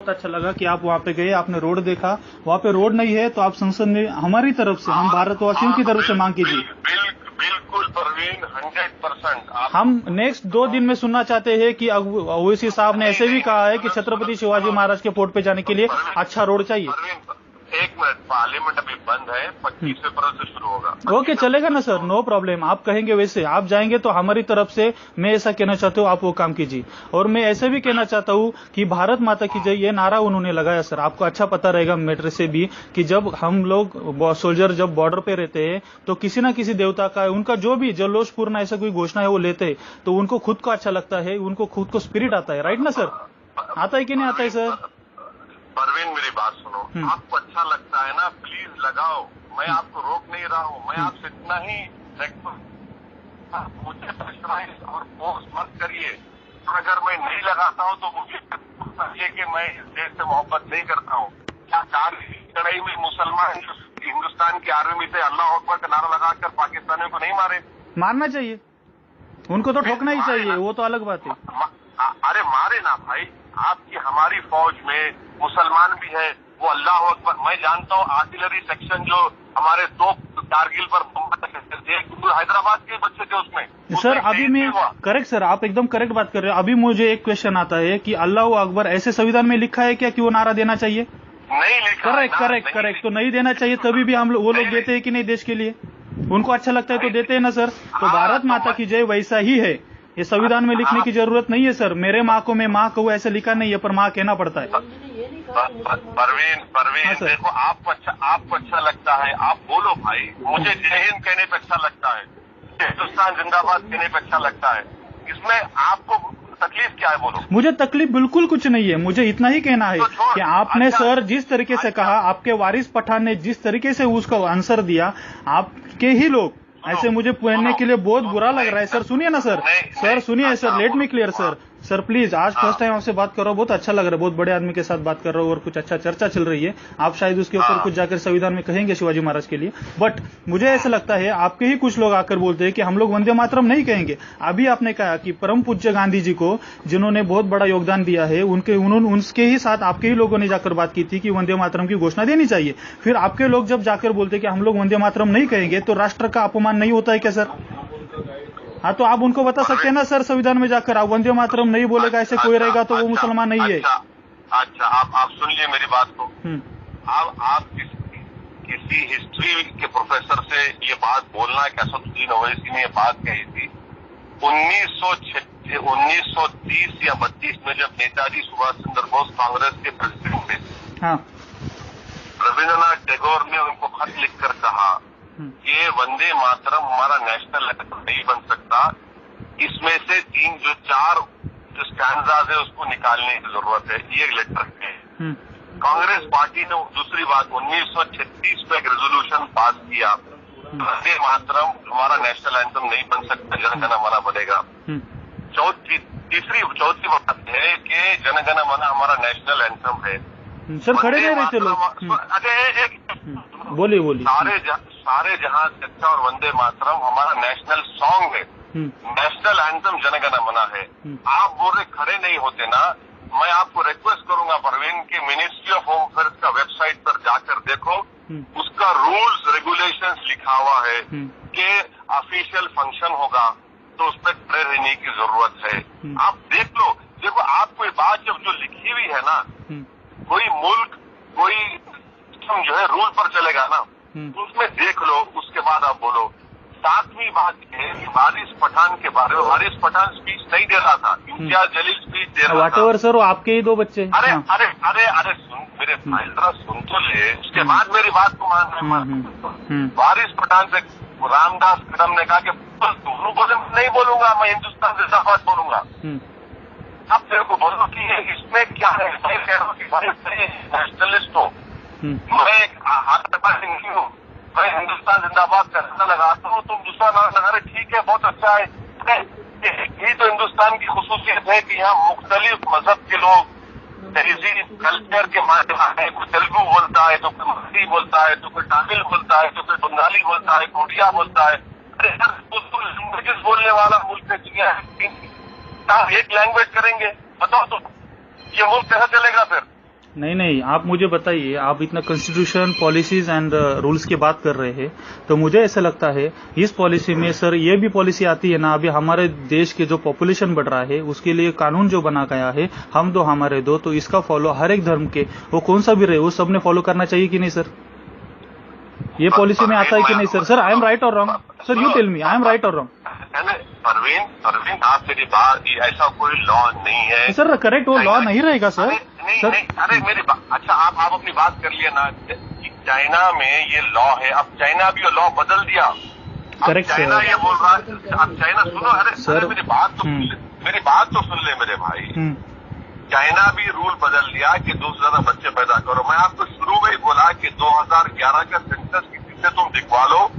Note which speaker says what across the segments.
Speaker 1: बहुत अच्छा लगा कि आप वहाँ पे गए, आपने रोड देखा। वहाँ पे रोड नहीं है तो आप संसद में हमारी तरफ से, हम भारतवासियों की तरफ से मांग कीजिए।
Speaker 2: बिल्कुल परवीन, 100%।
Speaker 1: हम नेक्स्ट 2 दिन में सुनना चाहते हैं कि ओवैसी साहब ने ऐसे भी कहा है कि छत्रपति शिवाजी महाराज के फोर्ट पे जाने के लिए अच्छा रोड चाहिए।
Speaker 2: एक मिनट, पार्लियामेंट अभी बंद है, 25 अप्रैल से शुरू होगा।
Speaker 1: ओके, चलेगा ना सर, नो प्रॉब्लम। आप कहेंगे वैसे, आप जाएंगे तो हमारी तरफ से मैं ऐसा कहना चाहता हूँ, आप वो काम कीजिए। और मैं ऐसे भी कहना चाहता हूँ कि भारत माता की जय, ये नारा उन्होंने लगाया सर, आपको अच्छा पता रहेगा मेट्रो से भी, कि जब हम लोग सोल्जर जब बॉर्डर पे रहते हैं तो किसी ना किसी देवता का, उनका जो भी जल्लोषपूर्ण ऐसा कोई घोषणा है वो लेते हैं तो उनको खुद को अच्छा लगता है, उनको खुद को स्पिरिट आता है। राइट ना सर? आता है कि नहीं आता है सर?
Speaker 2: परवीन, मेरी बात सुनो, आपको अच्छा लगता है ना, प्लीज लगाओ, मैं आपको रोक नहीं रहा हूँ। मैं आपसे इतना ही मुझे प्रेशराइज और फोर्स मत करिए। अगर मैं नहीं लगाता हूँ तो मुझे समझिए कि मैं इस देश से मोहब्बत नहीं करता हूँ। क्या लड़ाई में मुसलमान हिंदुस्तान की आर्मी में से अल्लाह अकबर का नारा लगाकर पाकिस्तानियों को नहीं मारे?
Speaker 1: मारना चाहिए, उनको तो ठोकना ही चाहिए, वो तो अलग बात है।
Speaker 2: अरे मारे ना भाई, आपकी हमारी फौज में मुसलमान भी है, वो अल्लाह अकबर। मैं जानता हूँ आर्टिलरी सेक्शन जो हमारे 2 कारगिल पर हैदराबाद के बच्चे थे उसमें।
Speaker 1: सर अभी मैं करेक्ट सर, आप एकदम करेक्ट बात कर रहे हो। अभी मुझे एक क्वेश्चन आता है कि अल्लाह अकबर ऐसे संविधान में लिखा है क्या कि वो नारा देना चाहिए?
Speaker 2: नहीं लिखा।
Speaker 1: करेक्ट, तो नहीं देना चाहिए, तभी भी हम लोग, वो लोग देते हैं कि नहीं देश के लिए? उनको अच्छा लगता है तो देते हैं ना सर। तो भारत माता की जय वैसा ही है, ये संविधान में लिखने की जरूरत नहीं है सर। मेरे माँ को मैं माँ कहूँ ऐसे लिखा नहीं है, पर माँ कहना पड़ता है।
Speaker 2: परवीन देखो, आपको अच्छा लगता है, आप बोलो भाई। मुझे जय हिंद कहने पे अच्छा लगता है, हिंदुस्तान जिंदाबाद कहने पे अच्छा लगता है। इसमें आपको तकलीफ क्या है, बोलो?
Speaker 1: मुझे तकलीफ बिल्कुल कुछ नहीं है, मुझे इतना ही कहना है कि आपने सर जिस तरीके से कहा, आपके वारिस पठान ने जिस तरीके से उसका आंसर दिया, आपके ही लोग ऐसे मुझे पहनने के लिए बहुत बुरा लग रहा है सर। सुनिए ना सर, सुनिए sir, let me clear sir please. आज फर्स्ट टाइम आपसे बात कर रहा हूँ, बहुत अच्छा लग रहा है, बहुत बड़े आदमी के साथ बात कर रहा हूँ और कुछ अच्छा चर्चा चल रही है। आप शायद उसके ऊपर कुछ जाकर संविधान में कहेंगे शिवाजी महाराज के लिए, बट मुझे ऐसा लगता है आपके ही कुछ लोग आकर बोलते हैं कि हम लोग वंदे मातरम नहीं कहेंगे। अभी आपने कहा कि परम पूज्य गांधी जी को, जिन्होंने बहुत बड़ा योगदान दिया है, उनके ही साथ आपके ही लोगों ने जाकर बात की थी कि वंदे मातरम की घोषणा देनी चाहिए। फिर आपके लोग जब जाकर बोलते कि हम लोग वंदे मातरम नहीं कहेंगे, तो राष्ट्र का अपमान नहीं होता है क्या सर? हाँ, तो आप उनको बता सकते हैं ना सर, संविधान में जाकर आप वंदे मातरम नहीं बोलेगा ऐसे कोई रहेगा तो वो मुसलमान नहीं है।
Speaker 2: अच्छा, आप सुनिए मेरी बात को। आप किसी हिस्ट्री के प्रोफेसर से ये बात बोलना कि असदुद्दीन ओवैसी ने ये बात कही थी 1930 या 32 में, जब नेताजी सुभाष चंद्र बोस कांग्रेस के प्रेसिडेंट थे।
Speaker 1: हाँ।
Speaker 2: रविंद्रनाथ टैगोर ने उनको खत लिखकर कहा ये वंदे मातरम हमारा नेशनल एंथम नहीं बन सकता, इसमें से 4 जो स्टैंजाज है उसको निकालने की जरूरत है। ये लेटर है। कांग्रेस पार्टी ने दूसरी बात 1936 में एक रेजोल्यूशन पास किया, वंदे मातरम हमारा नेशनल एंथम नहीं बन सकता, जनगण मन बनेगा। चौथी बात है कि जनगण मन हमारा नेशनल एंथम है।
Speaker 1: सर खड़े नहीं रहते लोग। बोलिए।
Speaker 2: सारे जहां से अच्छा और वंदे मातरम हमारा नेशनल सॉन्ग है, नेशनल एंथम जनगण मना है। आप बोल रहे खड़े नहीं होते ना। मैं आपको रिक्वेस्ट करूंगा परवीन के मिनिस्ट्री ऑफ होम अफेयर्स का वेबसाइट पर जाकर देखो, उसका रूल्स रेगुलेशंस लिखा हुआ है कि ऑफिशियल फंक्शन होगा तो उस पर खड़े रहने की जरूरत है। आप देख लो। देखो, आप कोई बात जब जो लिखी हुई है ना, कोई मुल्क कोई जो है रूल पर चलेगा ना, उसमें देख लो, उसके बाद आप बोलो। 7वीं बात है कि वारिस पठान के बारे में, वारिस पठान स्पीच नहीं दे रहा था, इम्तियाज जलील स्पीच दे रहा था।
Speaker 1: सर वो आपके ही 2 बच्चे।
Speaker 2: अरे सुन मेरे भाई, जरा सुन तो ले, उसके बाद मेरी बात को मान। वारिस पठान से रामदास कदम ने कहा कि नहीं बोलूंगा, मैं हिंदुस्तान जिंदाबाद बोलूंगा। अब तेरे को बोलो कि इसमें क्या है? मैं कह रहा हूँ कि भाई नेशनलिस्ट हो, मैं नहीं हूँ, मैं हिंदुस्तान जिंदाबाद का नारा लगाता हूँ, तुम दूसरा नारा लगा रहे, ठीक है, बहुत अच्छा है। यही तो हिंदुस्तान की खुसूसियत है कि यहाँ मुख्तलिफ मजहब के लोग तहजीब कल्चर के माध्यम है। कोई तेलुगु बोलता है, तो कोई मराठी बोलता है, तो कोई तमिल बोलता है, तो कोई बंगाली बोलता है, कोई उड़िया बोलता है। अरे लैंग्वेजेस बोलने वाला मुल्क है दुनिया है। एक लैंग्वेज करेंगे, बताओ तो ये मुल्क कैसा चलेगा फिर?
Speaker 1: नहीं, आप मुझे बताइए, आप इतना कॉन्स्टिट्यूशन, पॉलिसीज एंड रूल्स की बात कर रहे हैं, तो मुझे ऐसा लगता है इस पॉलिसी में सर ये भी पॉलिसी आती है ना, अभी हमारे देश के जो पॉपुलेशन बढ़ रहा है उसके लिए कानून जो बना गया है, हम दो हमारे दो, तो इसका फॉलो हर एक धर्म के, वो कौन सा भी रहे, वो सबने फॉलो करना चाहिए कि नहीं सर? ये पॉलिसी में आता है कि नहीं sir? Sir I am right और wrong? Sir you tell me, I am right और रॉन्ग?
Speaker 2: परवीन आप मेरी बात, ऐसा कोई लॉ नहीं है
Speaker 1: सर। करेक्ट, वो लॉ नहीं रहेगा सर?
Speaker 2: नहीं, अरे मेरी बात, अच्छा आप अपनी बात कर लिया ना कि चाइना में ये लॉ है, अब चाइना भी ये लॉ बदल दिया।
Speaker 1: Correct sir.
Speaker 2: चाइना ये बोल रहा है, अब चाइना सुनो, अरे सर मेरी बात तो सुन ले मेरे भाई। चाइना भी रूल बदल दिया कि 2 से ज्यादा बच्चे पैदा करो। मैं आपको शुरू में ही बोला कि 2011 का सेंसस किसी से तुम दिखवा लो,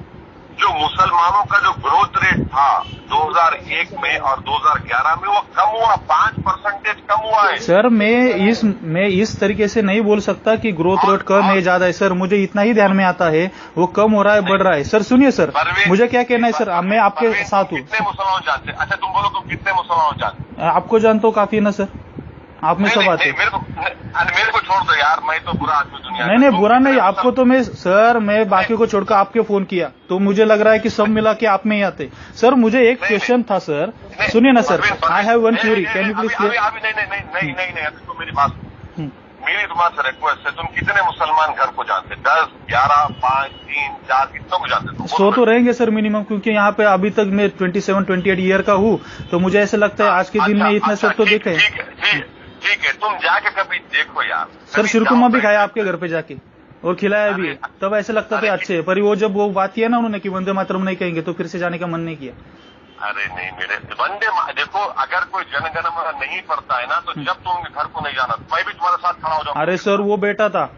Speaker 2: जो मुसलमानों का जो ग्रोथ रेट था 2001 में और 2011 में, वो कम हुआ, 5% कम हुआ है।
Speaker 1: सर मैं इस तरीके से नहीं बोल सकता कि ग्रोथ रेट कम है ज्यादा है सर, मुझे इतना ही ध्यान में आता है वो कम हो रहा है, बढ़ रहा है। सर सुनिए सर, मुझे क्या कहना है सर, मैं आपके साथ हूँ।
Speaker 2: कितने मुसलमान जानते? अच्छा तुम बोलो, तुम कितने मुसलमान जानते?
Speaker 1: आपको जानता हूँ काफी है ना सर, आप में सब आते।
Speaker 2: मेरे को छोड़ दो यार, मैं तो बुरा आदमी दुनिया।
Speaker 1: नहीं बुरा नहीं, आपको तो मैं बाकी को छोड़कर आपके फोन किया, तो मुझे लग रहा है कि सब मिला के आप में ही आते। सर मुझे एक क्वेश्चन था सर, सुनिए ना sir, I have one query, can you please clear?
Speaker 2: नहीं, अभी तो मेरी बात, मेरी तुम्हारे रिक्वेस्ट है, तुम कितने मुसलमान घर को जानते? 10, 11, 5, 3, 4 कितनों को जानते?
Speaker 1: 100 तो रहेंगे सर मिनिमम, क्योंकि यहाँ पे अभी तक मैं 27-28 ईयर का हूँ, तो मुझे ऐसा लगता है आज के दिन में इतना सब तो देखे।
Speaker 2: ठीक है, तुम जाके कभी देखो यार।
Speaker 1: सर शिरकुमा भी खाया आपके घर पे जाके और खिलाया भी, तब ऐसे लगता था अच्छे, पर वो जब वो बात किया ना उन्होंने कि वंदे मातरम नहीं कहेंगे, तो फिर से जाने का मन नहीं किया।
Speaker 2: अरे नहीं, मेरे देखो, अगर कोई जनगण मन नहीं पड़ता है ना, तो जब तुम घर को नहीं जाना, मैं भी तुम्हारे साथ खड़ा हो जाऊँ।
Speaker 1: अरे सर वो बेटा था,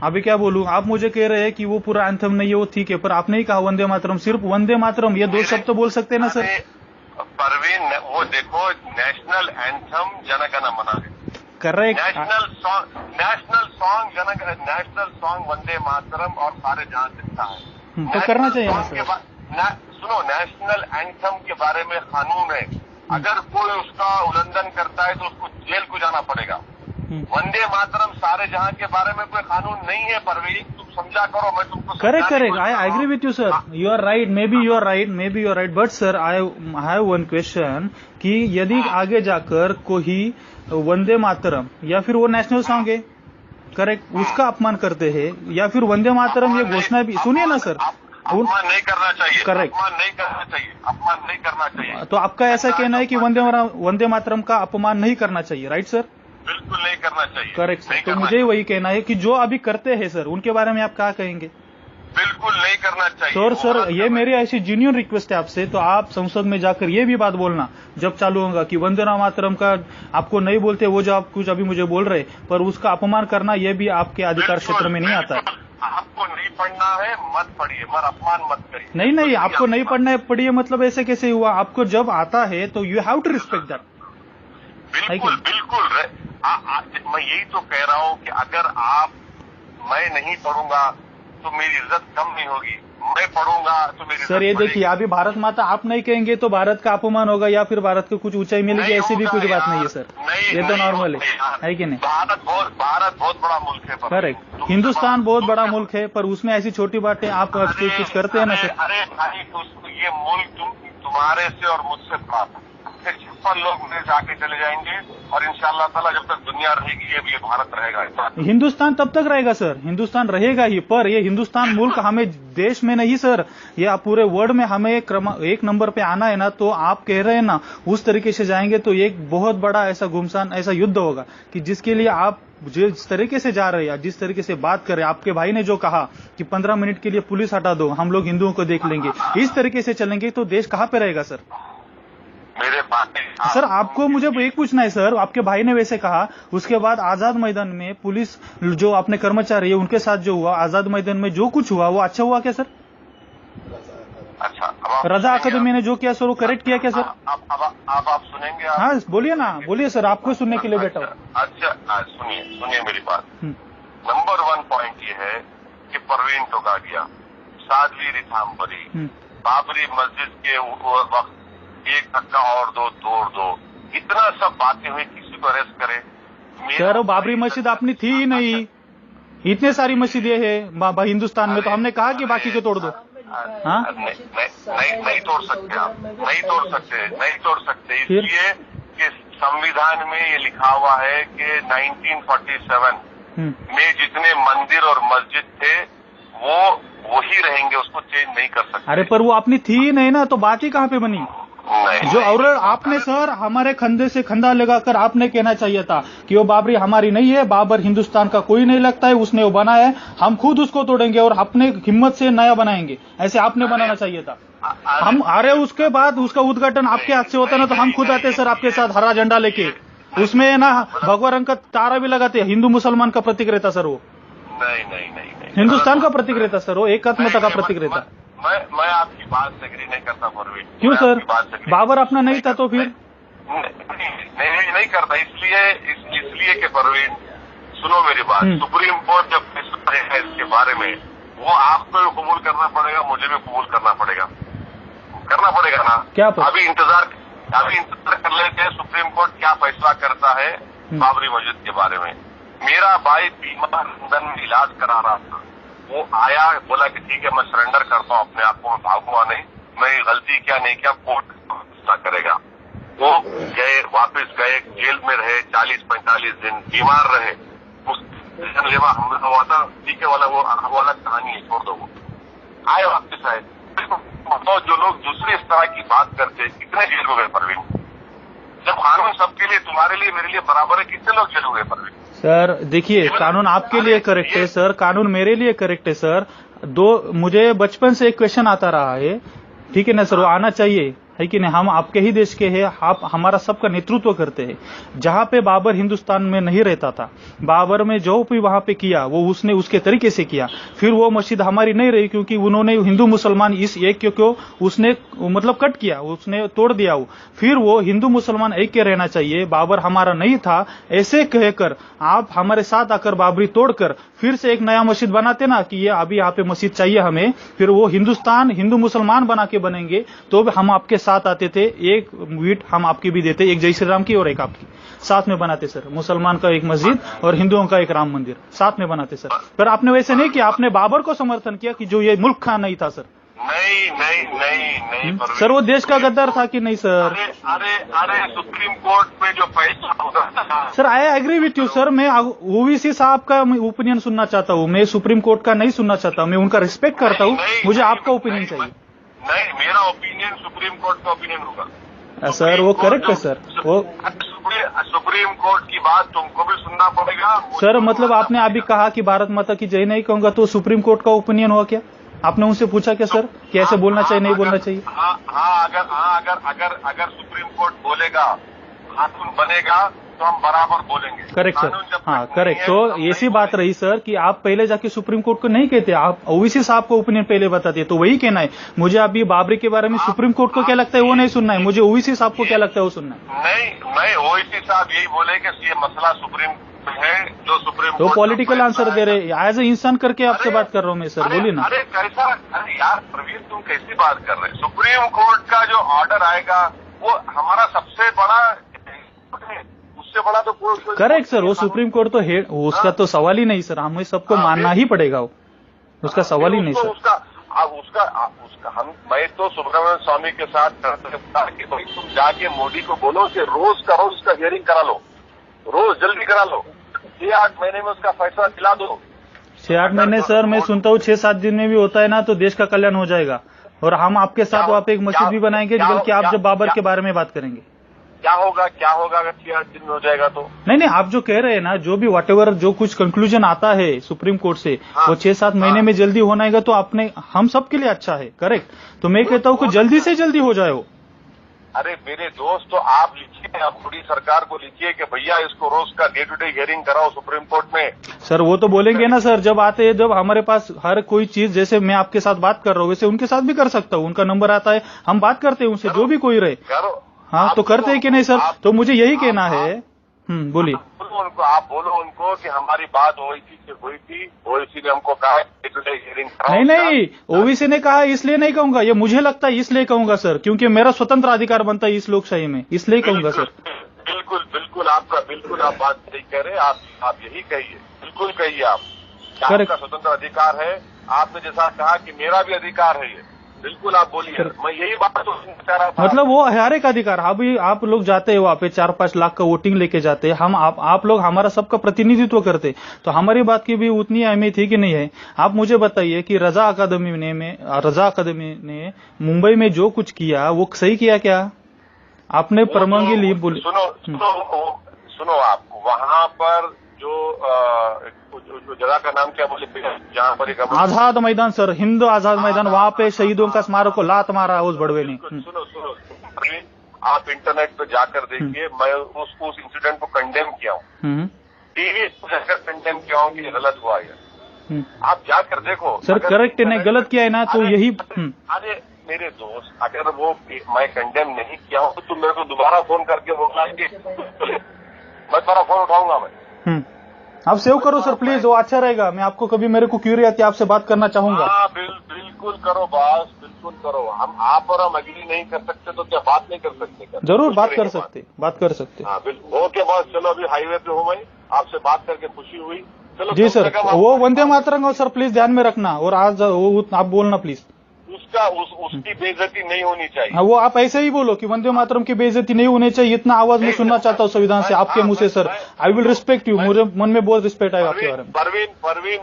Speaker 1: अभी क्या बोलूं, आप मुझे कह रहे हैं कि वो पूरा एंथम नहीं है, वो ठीक है, पर आपने ही कहा वंदे मातरम, सिर्फ वंदे मातरम, ये 2 शब्द तो बोल सकते हैं ना सर?
Speaker 2: परवीन, वो देखो, नेशनल एंथम जनगण मन है,
Speaker 1: correct,
Speaker 2: national song Vande Mataram, और सारे जहां दिखता है
Speaker 1: तो करना चाहिए ना सर?
Speaker 2: सुनो, नेशनल एंथम के बारे में कानून है, अगर कोई उसका उल्लंघन करता है तो उसको जेल को जाना पड़ेगा। वंदे मातरम सारे जहां के बारे में कोई कानून नहीं है परवीन, तुम समझा करो, मैं तुमको
Speaker 1: correct, I agree with you sir, you are right, maybe you are right, but sir I have one question कि यदि आगे जाकर कोई वंदे मातरम या फिर वो नेशनल सॉन्ग है, करेक्ट, उसका अपमान करते हैं, या फिर वंदे मातरम ये घोषणा भी, सुनिए ना सर,
Speaker 2: अपमान नहीं करना चाहिए,
Speaker 1: करेक्ट,
Speaker 2: अपमान नहीं करना चाहिए।
Speaker 1: तो आपका ऐसा कहना है कि वंदे मातरम का अपमान नहीं करना चाहिए, राइट सर?
Speaker 2: बिल्कुल नहीं करना चाहिए।
Speaker 1: करेक्ट सर, तो मुझे वही कहना है कि जो अभी करते हैं सर, उनके बारे में आप क्या कहेंगे?
Speaker 2: बिल्कुल नहीं करना चाहिए।
Speaker 1: तो सर ये मेरी ऐसी जेन्युइन रिक्वेस्ट है आपसे, तो आप संसद में जाकर ये भी बात बोलना जब चालू होगा कि वंदे मातरम का आपको नहीं बोलते, वो जो आप कुछ अभी मुझे बोल रहे, पर उसका अपमान करना ये भी आपके अधिकार क्षेत्र में नहीं आता है।
Speaker 2: आपको नहीं पढ़ना है मत पढ़िए, मगर अपमान मत करिए।
Speaker 1: नहीं, आपको नहीं पढ़ना है पढ़िए, मतलब ऐसे कैसे हुआ? आपको जब आता है तो you have to respect that.
Speaker 2: बिल्कुल, मैं यही तो कह रहा हूँ कि अगर मैं नहीं पढ़ूंगा तो मेरी इज्जत कम नहीं होगी, मैं पढ़ूंगा तो मेरी
Speaker 1: सर ये देखिए, अभी भारत माता आप नहीं कहेंगे तो भारत का अपमान होगा या फिर भारत को कुछ ऊंचाई मिलेगी, ऐसी भी कुछ बात नहीं है सर, ये तो नॉर्मल है कि नहीं? भारत
Speaker 2: बहुत बड़ा मुल्क है।
Speaker 1: करेक्ट, हिंदुस्तान बहुत बड़ा मुल्क है, पर उसमें ऐसी छोटी बातें आप कुछ करते हैं ना सर?
Speaker 2: अरे भाई, ये मुल्क तुम्हारे से और मुझसे बड़ा, 56 लोग मेरे जाके चले जाएंगे, और इंशाअल्लाह ताला जब तक दुनिया रहेगी ये भारत रहेगा।
Speaker 1: हिंदुस्तान तब तक रहेगा सर, हिंदुस्तान रहेगा ही, पर ये हिंदुस्तान मुल्क हमें देश में नहीं सर, ये पूरे वर्ल्ड में हमें एक नंबर पे आना है ना, तो आप कह रहे हैं ना उस तरीके से जाएंगे तो एक बहुत बड़ा ऐसा घुमसान ऐसा युद्ध होगा कि जिसके लिए आप जिस तरीके से जा रहे हैं, जिस तरीके से बात कर रहे हैं, आपके भाई ने जो कहा कि 15 मिनट के लिए पुलिस हटा दो, हम लोग हिंदुओं को देख लेंगे, इस तरीके से चलेंगे तो देश कहाँ पे रहेगा सर?
Speaker 2: मेरे
Speaker 1: सर आपको मुझे एक पूछना है सर, आपके भाई ने वैसे कहा, उसके बाद आजाद मैदान में पुलिस जो अपने कर्मचारी है उनके साथ जो हुआ, आजाद मैदान में जो कुछ हुआ वो अच्छा हुआ क्या सर?
Speaker 2: अच्छा,
Speaker 1: रजा अकादमी ने जो किया सर वो करेक्ट किया क्या सर?
Speaker 2: अब आप सुनेंगे?
Speaker 1: हाँ बोलिए ना, बोलिए सर, आपको सुनने के लिए बैठा हूँ।
Speaker 2: अच्छा सुनिए मेरी बात। नंबर 1 पॉइंट ये है कि परवीन टोगाडिया, साध्वी रिथाम्बरी, बाबरी मस्जिद के वक्त 1 धक्का और दो तोड़ दो, इतना सब बातें हुई, किसी को अरेस्ट करे।
Speaker 1: सर बाबरी मस्जिद अपनी थी ही नहीं, इतने सारी मस्जिदें हैं हिंदुस्तान में, तो हमने कहा कि बाकी को तोड़ दो। हाँ
Speaker 2: नहीं तोड़ सकते आप, नहीं तोड़ सकते इसलिए कि संविधान में ये लिखा हुआ है कि 1947 में जितने मंदिर और मस्जिद थे वो वही रहेंगे, उसको चेंज नहीं कर सकते।
Speaker 1: अरे पर वो अपनी थी ही नहीं ना, तो बात ही कहाँ पे बनी? जो और आपने सर हमारे कंधे से कंधा लगाकर आपने कहना चाहिए था कि वो बाबरी हमारी नहीं है, बाबर हिंदुस्तान का कोई नहीं लगता है, उसने वो बनाया है, हम खुद उसको तोड़ेंगे और अपने हिम्मत से नया बनाएंगे, ऐसे आपने बनाना चाहिए था। हम अरे उसके बाद उसका उद्घाटन आपके हाथ से होता ना, तो हम खुद आते सर आपके साथ हरा झंडा लेके, उसमें ना भगवा रंग का तारा भी लगाते, हिंदू मुसलमान का प्रतीक रहता सर वो।
Speaker 2: नहीं
Speaker 1: हिंदुस्तान का प्रतीक रहता सर वो, एकात्मता का प्रतीक रहता।
Speaker 2: मैं आपकी बात से एग्री नहीं करता परवीन।
Speaker 1: क्यों सर? बाबर अपना नहीं था तो फिर?
Speaker 2: नहीं करता, इसलिए कि परवीन सुनो मेरी बात, सुप्रीम कोर्ट जब फैसला है इसके बारे में, वो आपको भी कबूल करना पड़ेगा, मुझे भी कबूल करना पड़ेगा ना।
Speaker 1: क्या
Speaker 2: अभी इंतजार कर लेते हैं सुप्रीम कोर्ट क्या फैसला करता है बाबरी मस्जिद के बारे में। मेरा भाई बीमार लंदन में इलाज करा रहा था, वो आया, बोला कि ठीक है मैं सरेंडर करता हूँ अपने आप को, मैं भागूंगा नहीं, मैं गलती क्या नहीं किया, कोर्ट फैसला करेगा। वो वापस गए, जेल में रहे 40-45 दिन, बीमार रहे, उस जानलेवा हमला हुआ था, ठीक है वाला वो अलग कहानी है, छोड़ दो। वो आए वापस आए, तो जो लोग दूसरे इस तरह की बात करते कितने जेल हो गए परवीन? जब कानून सबके लिए, तुम्हारे लिए मेरे लिए बराबर है, कितने लोग जेल हो गए परवीन?
Speaker 1: सर देखिए, कानून आपके लिए करेक्ट है सर, कानून मेरे लिए करेक्ट है सर। मुझे बचपन से एक क्वेश्चन आता रहा है, ठीक है ना सर, वो आना चाहिए है कि नहीं? हम आपके ही देश के हैं, आप हमारा सबका नेतृत्व करते हैं। जहां पे बाबर हिंदुस्तान में नहीं रहता था, बाबर में जो भी वहां पे किया वो उसने उसके तरीके से किया, फिर वो मस्जिद हमारी नहीं रही क्योंकि उन्होंने हिंदू मुसलमान इस एक को उसने मतलब कट किया, उसने तोड़ दिया वो। फिर वो हिंदू मुसलमान एक के रहना चाहिए, बाबर हमारा नहीं था ऐसे कहकर आप हमारे साथ आकर बाबरी तोड़कर फिर से एक नया मस्जिद बनाते ना कि ये अभी यहाँ पे मस्जिद चाहिए हमें, फिर वो हिंदुस्तान हिंदू मुसलमान बना के बनेंगे, तो हम आपके साथ आते थे, एक वीट हम आपकी भी देते, एक जय श्री राम की और एक आपकी, साथ में बनाते सर। मुसलमान का एक मस्जिद और हिंदुओं का एक राम मंदिर साथ में बनाते सर। पर आपने वैसे नहीं किया, आपने बाबर को समर्थन किया कि जो ये मुल्क का नहीं था सर।
Speaker 2: नहीं
Speaker 1: सर वो देश का गद्दार था कि नहीं सर?
Speaker 2: अरे सुप्रीम कोर्ट में जो फैसला होगा
Speaker 1: sir, I agree with you sir. मैं ओवीसी साहब का ओपिनियन सुनना चाहता हूँ, मैं सुप्रीम कोर्ट का नहीं सुनना चाहता, मैं उनका रिस्पेक्ट करता हूँ, मुझे आपका ओपिनियन चाहिए।
Speaker 2: नहीं, मेरा ओपिनियन सुप्रीम कोर्ट का ओपिनियन होगा
Speaker 1: सर, वो करेक्ट है सर। वो
Speaker 2: सुप्रीम कोर्ट की बात तुमको भी सुनना पड़ेगा
Speaker 1: सर। मतलब आपने अभी कहा कि भारत माता की जय नहीं कहूंगा, तो सुप्रीम कोर्ट का ओपिनियन हुआ क्या? आपने उनसे पूछा क्या सर कि ऐसे बोलना चाहिए नहीं बोलना चाहिए?
Speaker 2: अगर सुप्रीम कोर्ट बोलेगा, कानून बनेगा तो हम बराबर बोलेंगे।
Speaker 1: करेक्ट सर, हाँ करेक्ट। तो ऐसी बात रही सर कि आप पहले जाके सुप्रीम कोर्ट को नहीं कहते, आप ओवीसी साहब को ओपिनियन पहले बताते, तो वही कहना है मुझे। अभी बाबरी के बारे में सुप्रीम कोर्ट को क्या लगता है वो नहीं सुनना है, मुझे ओवीसी साहब को क्या लगता है वो सुनना है।
Speaker 2: नहीं, ओवीसी साहब यही बोले कि ये मसला सुप्रीम है, जो सुप्रीम
Speaker 1: तो पॉलिटिकल आंसर दे रहे, एज ए इंसान करके आपसे बात कर रहा हूँ मैं सर, बोलिए ना।
Speaker 2: अरे कैसा, अरे यार प्रवीण तुम कैसी बात कर रहे हैं? सुप्रीम कोर्ट का जो ऑर्डर आएगा वो हमारा सबसे बड़ा, उससे बड़ा तो कोई
Speaker 1: करेक्ट सर। वो सुप्रीम कोर्ट तो है, उसका तो सवाल ही नहीं सर, हमें सबको मानना ही पड़ेगा, वो उसका सवाल ही नहीं सर।
Speaker 2: मैं तो सुब्रमण्यम स्वामी के साथ कि भाई तुम जाके मोदी को बोलो कि रोज का रोज उसका हियरिंग करा लो, रोज जल्दी करा लो, 6-8 महीने में उसका फैसला दिला दो।
Speaker 1: 6-8 महीने सर, मैं सुनता हूँ 6-7 दिन में भी होता है ना, तो देश का कल्याण हो जाएगा। और हम आपके साथ वहाँ पे एक मस्जिद भी बनाएंगे, बल्कि आप जब बाबर के बारे में बात करेंगे।
Speaker 2: क्या होगा अगर 6-8 दिन में हो जाएगा तो?
Speaker 1: नहीं, आप जो कह रहे हैं ना, जो भी व्हाटएवर जो कुछ कंक्लूजन आता है सुप्रीम कोर्ट से, वो 6-7 महीने में जल्दी होना है, तो आपने हम सबके लिए अच्छा है, करेक्ट। तो मैं कहता हूँ कि जल्दी से जल्दी हो जाए वो।
Speaker 2: अरे मेरे दोस्त, तो आप लिखिए, आप मोदी सरकार को लिखिए कि भैया इसको रोज का डे टू डे हियरिंग कराओ सुप्रीम कोर्ट में।
Speaker 1: सर वो तो बोलेंगे ना सर, जब आते हैं, जब हमारे पास हर कोई चीज, जैसे मैं आपके साथ बात कर रहा हूँ वैसे उनके साथ भी कर सकता हूँ, उनका नंबर आता है, हम बात करते हैं उनसे, जो भी कोई रहे। हाँ, तो करते हैं कि नहीं सर? तो मुझे यही कहना है बोलिए।
Speaker 2: आप बोलो उनको कि हमारी बात ओवैसी से हुई थी, ओवैसी ने हमको कहा हियरिंग।
Speaker 1: नहीं, ओवैसी ने कहा इसलिए नहीं कहूंगा, ये मुझे लगता है इसलिए कहूंगा सर, क्योंकि मेरा स्वतंत्र अधिकार बनता है इस लोकशाही में, इसलिए कहूंगा सर।
Speaker 2: बिल्कुल बिल्कुल आप बात सही कह रहे हैं। आप यही कहिए, बिल्कुल कहिए आप। आपका स्वतंत्र अधिकार है। आपने जैसा कहा कि मेरा भी अधिकार है, ये बिल्कुल आप बोलिए। मैं यही बात तो कह रहा था।
Speaker 1: मतलब वो हर एक अधिकार, अभी आप लोग जाते हैं वहाँ पे 4-5 लाख का वोटिंग लेके जाते हैं, हम आप लोग हमारा सबका प्रतिनिधित्व करते, तो हमारी बात की भी उतनी अहमियत थी कि नहीं है। आप मुझे बताइए कि रजा अकादमी ने मुंबई में जो कुछ किया वो सही किया क्या? आपने परवानगी ली, बोली।
Speaker 2: सुनो आप वहाँ पर जो जगह का नाम क्या बोले, जहाँ पर
Speaker 1: आजाद मैदान सर, हिंद आजाद मैदान, वहाँ पे शहीदों का स्मारक को लात मारा उस बड़वे ने।
Speaker 2: सुनो आप इंटरनेट पे जाकर देखिए, मैं उस इंसिडेंट को कंडेम किया हूँ, टीवी जाकर कंडेम किया हूँ कि गलत हुआ है। आप जाकर देखो
Speaker 1: सर, करेक्ट है, नहीं गलत किया है ना, तो यही।
Speaker 2: अरे मेरे दोस्त, अगर वो मैं कंडेम नहीं किया हूँ तो तुम मेरे को दोबारा फोन करके बोलाएंगे, मैं तुम्हारा फोन उठाऊंगा मैं।
Speaker 1: आप सेव करो सर प्लीज, वो अच्छा रहेगा। मैं आपको कभी मेरे को क्यूरियस आपसे बात करना चाहूंगा।
Speaker 2: हाँ बिल्कुल करो बॉस, बिल्कुल करो। आप और हम एग्री नहीं कर सकते तो क्या बात नहीं कर सकते?
Speaker 1: जरूर बात कर सकते।
Speaker 2: हाँ बिल्कुल, ओके बॉस। चलो अभी हाईवे पे हूँ मैं, आपसे बात करके खुशी हुई। चलो
Speaker 1: जी सर, वो वंदे मातरम सर प्लीज ध्यान में रखना, और आज वो आप बोलना प्लीज।
Speaker 2: उसकी बेइज्जती नहीं होनी चाहिए।
Speaker 1: हाँ, वो आप ऐसे ही बोलो कि वंदे मातरम की बेइज्जती नहीं होनी चाहिए, इतना आवाज में सुनना चाहता हूँ संविधान से आपके मुंह से sir. I will respect you, मुझे मन में बहुत रिस्पेक्ट आएगा आपके बारे में।
Speaker 2: परवीन,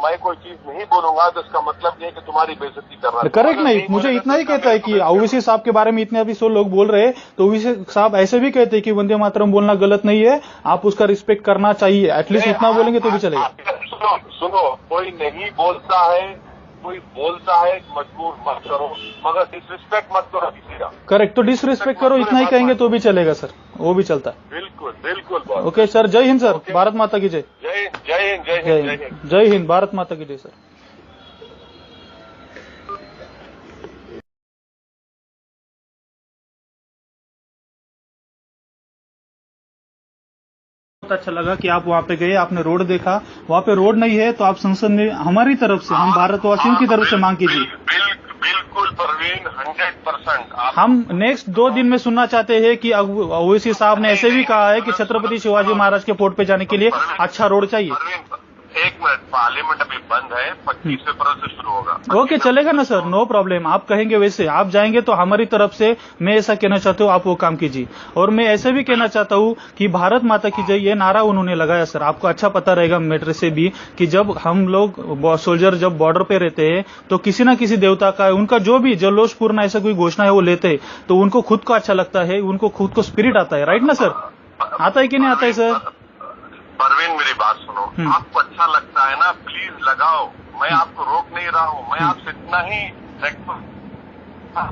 Speaker 2: मैं कोई चीज नहीं बोलूंगा तो इसका मतलब ये है कि तुम्हारी बेइज्जती कर रहा है।
Speaker 1: करेक्ट नहीं, मुझे इतना ही कहता है कि ओवैसी साहब के बारे में इतने अभी 100 लोग बोल रहे हैं, तो ओवैसी साहब ऐसे भी कहते हैं कि वंदे मातरम बोलना गलत नहीं है, आप उसका रिस्पेक्ट करना चाहिए, एटलीस्ट इतना बोलेंगे तो भी चलेगा।
Speaker 2: सुनो, कोई नहीं बोलता है, कोई बोलता है मजबूर मत करो, मगर डिसरिस्पेक्ट मत करो किसी का।
Speaker 1: करेक्ट, तो डिसरिस्पेक्ट करो इतना ही कहेंगे तो भी चलेगा सर, वो भी चलता है।
Speaker 2: बिल्कुल।
Speaker 1: ओके सर, जय हिंद सर, भारत माता की जय। जय हिंद, भारत माता की जय सर। अच्छा लगा कि आप वहाँ पे गए, आपने रोड देखा, वहाँ पे रोड नहीं है तो आप संसद में हमारी तरफ से, हम भारतवासियों की तरफ से मांग कीजिए।
Speaker 2: बिल्कुल परवीन, 100%।
Speaker 1: हम नेक्स्ट 2 दिन में सुनना चाहते हैं कि ओवैसी साहब ने ऐसे भी कहा है कि छत्रपति शिवाजी महाराज के फोर्ट पे जाने के लिए अच्छा रोड चाहिए।
Speaker 2: एक मिनट, पार्लियामेंट अभी बंद है, 25 अप्रैल से शुरू होगा।
Speaker 1: ओके चलेगा ना सर, नो प्रॉब्लम, आप कहेंगे वैसे, आप जाएंगे तो हमारी तरफ से मैं ऐसा कहना चाहता हूँ, आप वो काम कीजिए। और मैं ऐसे भी कहना चाहता हूँ कि भारत माता की जय, ये नारा उन्होंने लगाया सर, आपको अच्छा पता रहेगा मेट्रो से भी, कि जब हम लोग सोल्जर जब बॉर्डर पे रहते हैं तो किसी ना किसी देवता का, उनका जो भी जल्लोषपूर्ण ऐसा कोई घोषणा है वो लेते हैं, तो उनको खुद को अच्छा लगता है, उनको खुद को स्पिरिट आता है, राइट ना सर? आता है कि नहीं आता है सर?
Speaker 2: परवीन मेरी बात सुनो, आपको अच्छा लगता है ना, प्लीज लगाओ, मैं आपको रोक नहीं रहा हूँ, मैं आपसे इतना ही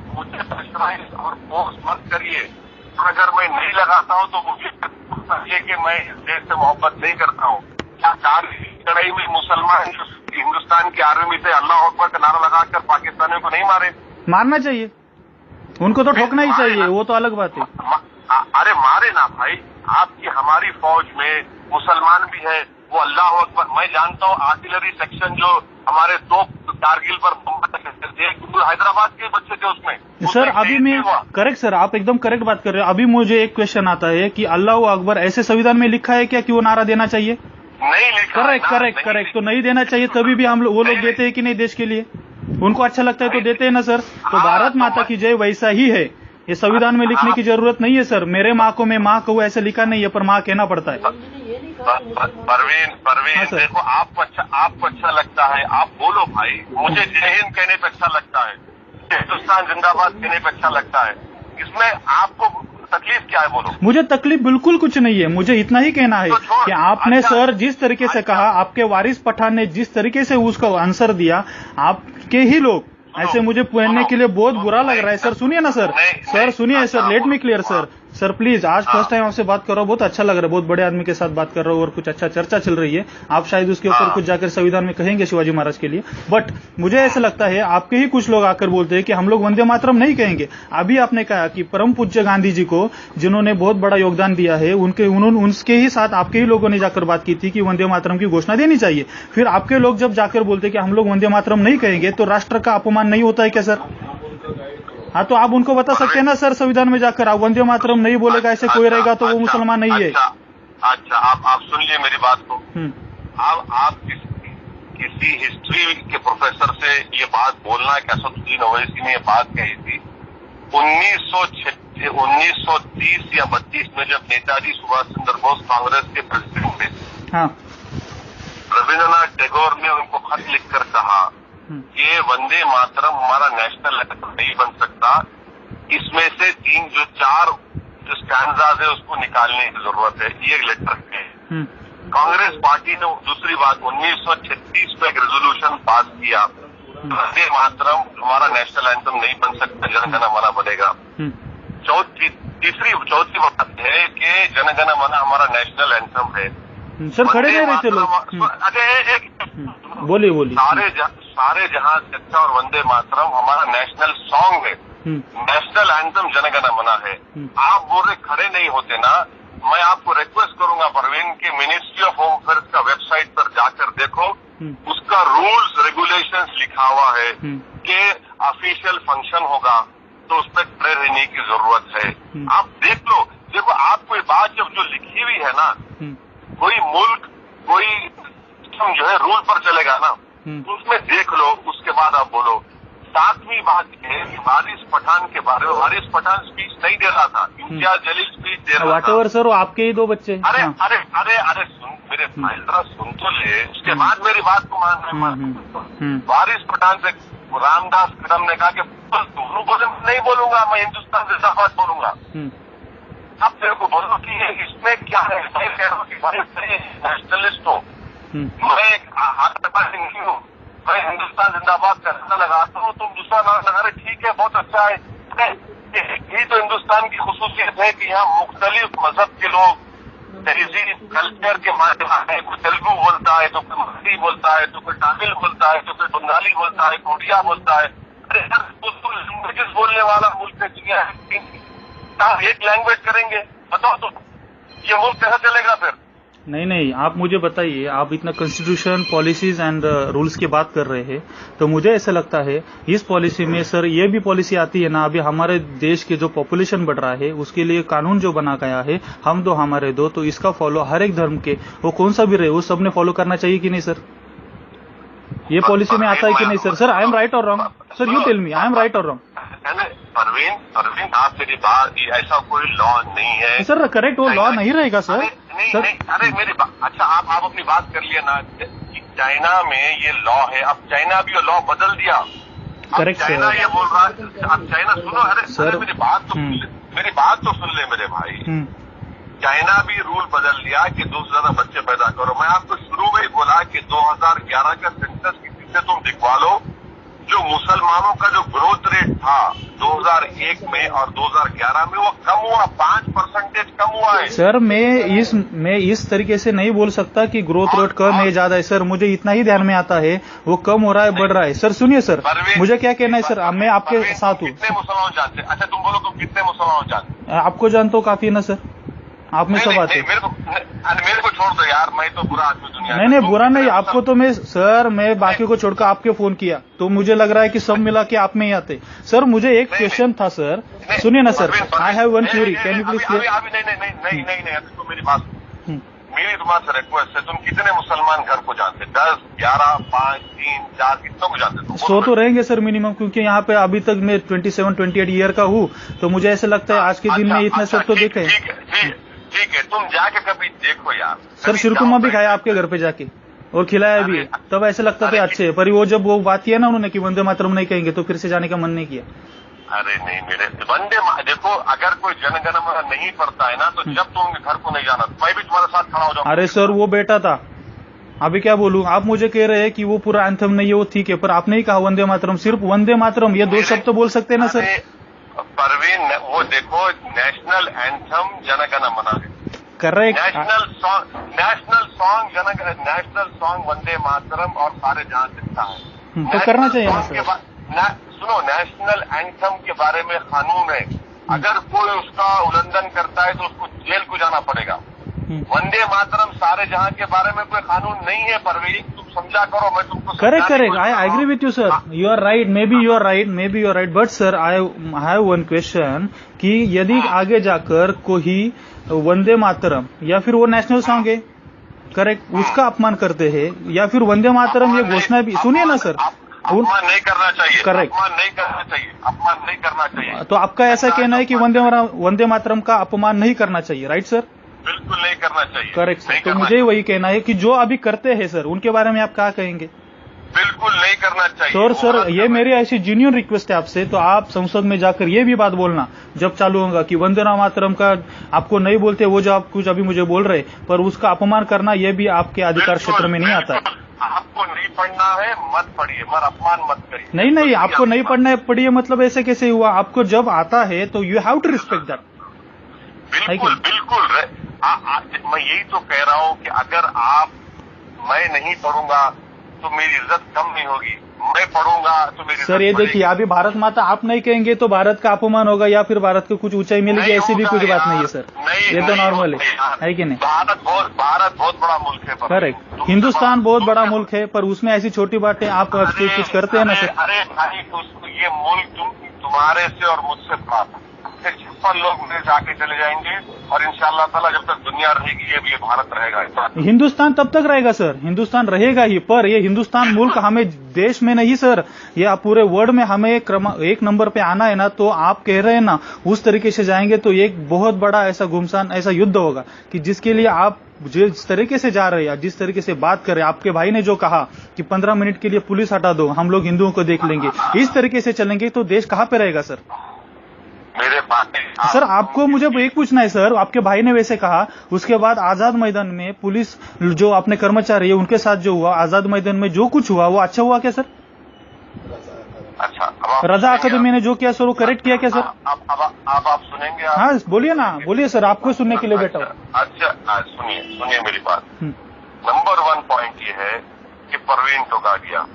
Speaker 2: मुझे प्रेशराइज और फोर्स मत करिए। अगर मैं नहीं लगाता हूँ तो मुझे चाहिए कि मैं इस देश से मोहब्बत नहीं करता हूँ। क्या लड़ाई में मुसलमान हिंदुस्तान की आर्मी से अल्लाह अकबर का नारा लगाकर पाकिस्तानियों को नहीं मारे? मारना चाहिए, उनको तो ठोकना ही चाहिए, वो तो अलग बात है। अरे मारे ना भाई, आपकी हमारी फौज में मुसलमान भी है, वो अल्लाह अकबर। मैं जानता हूँ आर्टिलरी सेक्शन जो हमारे 2 कारगिल पर हैदराबाद के बच्चे थे उसमें। सर अभी मैं करेक्ट सर, आप एकदम करेक्ट बात कर रहे हो। अभी मुझे एक क्वेश्चन आता है कि अल्लाह अकबर ऐसे संविधान में लिखा है क्या कि वो नारा देना चाहिए? नहीं लिखा। करेक्ट, तो नहीं देना चाहिए, तभी भी हम वो लोग देते हैं कि नहीं देश के लिए? उनको अच्छा लगता है तो देते हैं ना सर। तो भारत माता की जय वैसा ही है, ये संविधान में लिखने की जरूरत नहीं है सर। मेरे माँ को मैं माँ कहूँ ऐसे लिखा नहीं है, पर माँ कहना पड़ता है। परवीन देखो, आपको अच्छा लगता है, आप बोलो भाई। मुझे जय हिंद कहने पे अच्छा लगता है, हिंदुस्तान जिंदाबाद कहने पे अच्छा लगता है, इसमें आपको तकलीफ क्या है बोलो? मुझे तकलीफ बिल्कुल कुछ नहीं है, मुझे इतना ही कहना है कि आपने सर जिस तरीके से कहा, आपके वारिस पठान ने जिस तरीके से उसका आंसर दिया, आपके ही लोग ऐसे मुझे पहनने के लिए बहुत बुरा लग रहा है सर। सुनिए ना सर, सुनिए sir, let me clear sir.
Speaker 1: Sir please, आज फर्स्ट टाइम आपसे बात कर रहा हूँ, बहुत अच्छा लग रहा है, बहुत बड़े आदमी के साथ बात कर रहा हूँ और कुछ अच्छा चर्चा चल रही है। आप शायद उसके ऊपर कुछ जाकर संविधान में कहेंगे शिवाजी महाराज के लिए, बट मुझे ऐसा लगता है आपके ही कुछ लोग आकर बोलते हैं कि हम लोग वंदे मातरम नहीं कहेंगे। अभी आपने कहा कि परम पूज्य गांधी जी को, जिन्होंने बहुत बड़ा योगदान दिया है, उनके ही साथ आपके ही लोगों ने जाकर बात की थी कि वंदे मातरम की घोषणा देनी चाहिए। फिर आपके लोग जब जाकर बोलते कि हम लोग वंदे मातरम नहीं कहेंगे, तो राष्ट्र का अपमान नहीं होता है क्या सर? हाँ, तो आप उनको बता सकते हैं ना सर, संविधान में जाकर आप वंदे मातरम नहीं बोलेगा ऐसे कोई रहेगा तो वो मुसलमान नहीं है।
Speaker 2: अच्छा, आप सुन लिए मेरी बात को। आप किसी हिस्ट्री के प्रोफेसर से ये बात बोलना है कि असदुद्दीन ओवैसी ने ये बात कही थी 1930 या 32 में, जब नेताजी सुभाष चंद्र बोस कांग्रेस के प्रेसिडेंट थे। हाँ। रविन्द्रनाथ टैगोर ने उनको खत लिखकर कहा कि वंदे मातरम हमारा नेशनल एंथम नहीं बन सकता, इसमें से 4 जो स्टैंजाज है उसको निकालने की जरूरत है। ये एक लेटर है। कांग्रेस पार्टी ने दूसरी बात 1936 में एक रेजोल्यूशन पास किया, वंदे मातरम हमारा नेशनल एंथम नहीं बन सकता, जनगण मन बनेगा। चौथी बात है कि जनगण मन हमारा नेशनल एंथम है।
Speaker 1: सर खड़े नहीं रहते लोग। बोलिए।
Speaker 2: सारे जहां से अच्छा और वंदे मातरम हमारा नेशनल सॉन्ग है, नेशनल एंथम जनगण मन है। आप बोल रहे खड़े नहीं होते ना, मैं आपको रिक्वेस्ट करूंगा परवीन के मिनिस्ट्री ऑफ होम अफेयर्स का वेबसाइट पर जाकर देखो, उसका रूल्स रेगुलेशंस लिखा हुआ है कि ऑफिशियल फंक्शन होगा तो उस पर खड़े रहने की जरूरत है। आप देख लो, देखो आपको ये बात जब जो लिखी हुई है ना, कोई मुल्क कोई जो है रूल पर चलेगा ना, उसमें देख लो, उसके बाद आप बोलो। 7वीं बात है कि वारिस पठान के बारे में, वारिस पठान स्पीच नहीं दे रहा था, इम्तियाज जलील स्पीच दे रहा था।
Speaker 1: सर आपके ही 2 बच्चे।
Speaker 2: अरे सुन मेरे भाई, जरा सुन तो ले, उसके बाद मेरी बात को मान। वारिस पठान से रामदास कदम ने कहा कि दोनों बोले नहीं बोलूंगा, मैं हिंदुस्तान जिंदाबाद बोलूंगा। अब मेरे को बोलो कि इसमें क्या है? मैं कह रहा हूँ कि भाई नेशनलिस्ट हो, मैं नहीं हूँ, मैं हिंदुस्तान जिंदाबाद का नारा लगाता हूँ, तुम दूसरा नारा लगा रहे, ठीक है, बहुत अच्छा है। यही तो हिंदुस्तान की खुसूसियत है कि यहाँ मुख्तलिफ मजहब के लोग तहजीब कल्चर के माध्यम है, कोई तेलुगु बोलता है तो कोई मराठी बोलता है तो कोई तमिल बोलता है तो कोई बंगाली बोलता है, उड़िया बोलता है। अरे यार, लैंग्वेजेस बोलने वाला मुल्क है दुनिया है, एक लैंग्वेज करेंगे, बताओ तो ये मुल्क कैसा चलेगा फिर?
Speaker 1: नहीं, आप मुझे बताइए, आप इतना कॉन्स्टिट्यूशन, पॉलिसीज एंड रूल्स की बात कर रहे हैं, तो मुझे ऐसा लगता है इस पॉलिसी में सर ये भी पॉलिसी आती है ना, अभी हमारे देश के जो पॉपुलेशन बढ़ रहा है उसके लिए कानून जो बना गया है, हम 2 हमारे 2, तो इसका फॉलो हर एक धर्म के, वो कौन सा भी रहे, वो सबने फॉलो करना चाहिए कि नहीं सर? ये पॉलिसी में आता है कि नहीं sir? Sir I am right और wrong? Sir you tell me, I am right और रॉन्ग?
Speaker 2: परवीन, आप मेरी बात, ऐसा कोई लॉ नहीं है
Speaker 1: सर। करेक्ट, वो लॉ नहीं रहेगा सर।
Speaker 2: नहीं, अरे मेरी बात, अच्छा आप अपनी बात कर लिया ना, चाइना में ये लॉ है, अब चाइना भी ये लॉ बदल दिया।
Speaker 1: करेक्ट
Speaker 2: चाइना ये बोल रहा है, अब चाइना सुनो, अरे मेरी बात तो सुन ले मेरे भाई। चाइना भी रूल बदल दिया कि 2 से ज्यादा बच्चे पैदा करो। मैं आपको शुरू में ही बोला कि 2011 का सेंसस किसी से तुम दिखवा लो, जो मुसलमानों का जो ग्रोथ रेट था 2001 में और 2011 में, वो कम हुआ, 5% कम हुआ है।
Speaker 1: सर मैं इस तरीके से नहीं बोल सकता कि ग्रोथ रेट कम है ज्यादा है सर, मुझे इतना ही ध्यान में आता है वो कम हो रहा है, बढ़ रहा है। सर सुनिए सर, मुझे क्या कहना है सर, मैं आपके साथ हूँ।
Speaker 2: कितने मुसलमान जानते? अच्छा तुम बोलो, तुम कितने मुसलमान जानते?
Speaker 1: आपको जानते हो काफी है ना सर, आप में सब आते।
Speaker 2: मेरे को छोड़ दो यार, मैं तो बुरा आदमी दुनिया।
Speaker 1: नहीं बुरा नहीं, आपको तो मैं बाकी को छोड़कर आपके फोन किया, तो मुझे लग रहा है कि सब मिला के आप में ही आते। सर मुझे एक क्वेश्चन था सर, सुनिए ना sir, I have one query, can you please clear?
Speaker 2: नहीं, तो मेरी बात, मेरी तुम्हारे रिक्वेस्ट है, तुम कितने मुसलमान घर को जानते? 10, 11, 5, 3, 4, कितनों को जानते?
Speaker 1: 100 तो रहेंगे सर मिनिमम, क्योंकि यहाँ पे अभी तक मैं 27-28 ईयर का हूँ, तो मुझे ऐसा लगता है आज के दिन में इतना सब तो देखे।
Speaker 2: ठीक है, तुम जाके कभी देखो यार।
Speaker 1: सर शिरकुरमा भी खाया आपके घर पे जाके और खिलाया भी, तब ऐसा लगता था अच्छे, पर वो जब वो बात किया ना उन्होंने कि वंदे मातरम नहीं कहेंगे, तो फिर से जाने का मन नहीं किया।
Speaker 2: अरे नहीं मेरे देखो, अगर कोई जनगण मन नहीं पड़ता है ना, तो जब तुम घर को नहीं जाना, मैं भी तुम्हारे साथ खड़ा हो जाऊँ।
Speaker 1: अरे सर वो बेटा था, अभी क्या बोलूं, आप मुझे कह रहे हैं कि वो पूरा एंथम नहीं है, वो ठीक है, पर आपने ही कहा वंदे मातरम, सिर्फ वंदे मातरम, ये 2 शब्द तो बोल सकते हैं ना सर।
Speaker 2: परवीन, वो देखो नेशनल एंथम जनगण मन है,
Speaker 1: correct,
Speaker 2: national song Vande Mataram और सारे जहां दिखता है,
Speaker 1: तो करना चाहिए ना सर।
Speaker 2: सुनो, नेशनल एंथम के बारे में कानून है, अगर कोई उसका उल्लंघन करता है तो उसको जेल को जाना पड़ेगा। वंदे मातरम सारे जहां के बारे में कोई कानून नहीं है परवीन, तुम समझा करो, मैं तुमको
Speaker 1: correct, I agree with you sir, you are right, maybe you are right, but sir I have one question कि यदि आगे जाकर कोई वंदे मातरम या फिर वो नेशनल सॉन्ग है, करेक्ट, उसका अपमान करते हैं या फिर वंदे मातरम ये घोषणा भी, सुनिए ना सर,
Speaker 2: अपमान नहीं करना चाहिए,
Speaker 1: करेक्ट,
Speaker 2: अपमान नहीं करना चाहिए।
Speaker 1: तो आपका ऐसा कहना है कि वंदे मातरम का अपमान नहीं करना चाहिए, राइट सर?
Speaker 2: बिल्कुल नहीं करना चाहिए,
Speaker 1: करेक्ट सर। तो मुझे वही कहना है कि जो अभी करते हैं सर, उनके बारे में आप क्या कहेंगे?
Speaker 2: बिल्कुल नहीं करना चाहिए।
Speaker 1: तो सर ये मेरी ऐसी जेन्युइन रिक्वेस्ट है आपसे, तो आप संसद में जाकर ये भी बात बोलना जब चालू होगा कि वंदे मातरम का आपको नहीं बोलते, वो जो आप कुछ अभी मुझे बोल रहे, पर उसका अपमान करना ये भी आपके अधिकार क्षेत्र में नहीं आता है।
Speaker 2: आपको नहीं पढ़ना है मत पढ़िए, मगर अपमान मत करिए।
Speaker 1: नहीं, आपको नहीं पढ़ना है पढ़िए, मतलब ऐसे कैसे हुआ? आपको जब आता है तो you have to respect that.
Speaker 2: बिल्कुल मैं यही तो कह रहा हूँ कि अगर मैं नहीं पढ़ूंगा तो मेरी इज्जत कम नहीं होगी, मैं पढ़ूंगा तो मेरी
Speaker 1: सर ये देखिए, अभी भारत माता आप नहीं कहेंगे तो भारत का अपमान होगा या फिर भारत को कुछ ऊंचाई मिलेगी, ऐसी भी कुछ बात नहीं है सर, ये तो नॉर्मल है कि नहीं? भारत
Speaker 2: बहुत बड़ा मुल्क है,
Speaker 1: करेक्ट, हिंदुस्तान बहुत बड़ा मुल्क है, पर उसमें ऐसी छोटी बातें आप कुछ करते हैं ना सर।
Speaker 2: अरे भाई, ये मुल्क तुम्हारे से और मुझसे बड़ा, 56 लोग मेरे जाके चले जाएंगे और इंशाअल्लाह ताला जब तक दुनिया रहेगी ये भारत रहेगा।
Speaker 1: हिंदुस्तान तब तक रहेगा सर, हिंदुस्तान रहेगा ही, पर ये हिंदुस्तान मुल्क हमें देश में नहीं सर, ये पूरे वर्ल्ड में हमें एक नंबर पे आना है ना, तो आप कह रहे हैं ना उस तरीके से जाएंगे तो एक बहुत बड़ा ऐसा घुमसान ऐसा युद्ध होगा कि जिसके लिए आप जिस तरीके से जा रहे हैं, जिस तरीके से बात कर रहे हैं, आपके भाई ने जो कहा कि 15 मिनट के लिए पुलिस हटा दो, हम लोग हिंदुओं को देख लेंगे, इस तरीके से चलेंगे तो देश कहाँ पे रहेगा सर?
Speaker 2: मेरे
Speaker 1: सर आपको मुझे एक पूछना है सर, आपके भाई ने वैसे कहा, उसके बाद आजाद मैदान में पुलिस जो अपने कर्मचारी है उनके साथ जो हुआ, आजाद मैदान में जो कुछ हुआ वो अच्छा हुआ क्या सर?
Speaker 2: अच्छा,
Speaker 1: रजा अकादमी ने जो किया सर वो करेक्ट किया क्या सर?
Speaker 2: अब आप सुनेंगे?
Speaker 1: हाँ बोलिए ना, बोलिए सर, आपको सुनने के लिए बैठा हूँ।
Speaker 2: अच्छा सुनिए मेरी बात। नंबर 1 पॉइंट ये है कि परवीन टोगाडिया,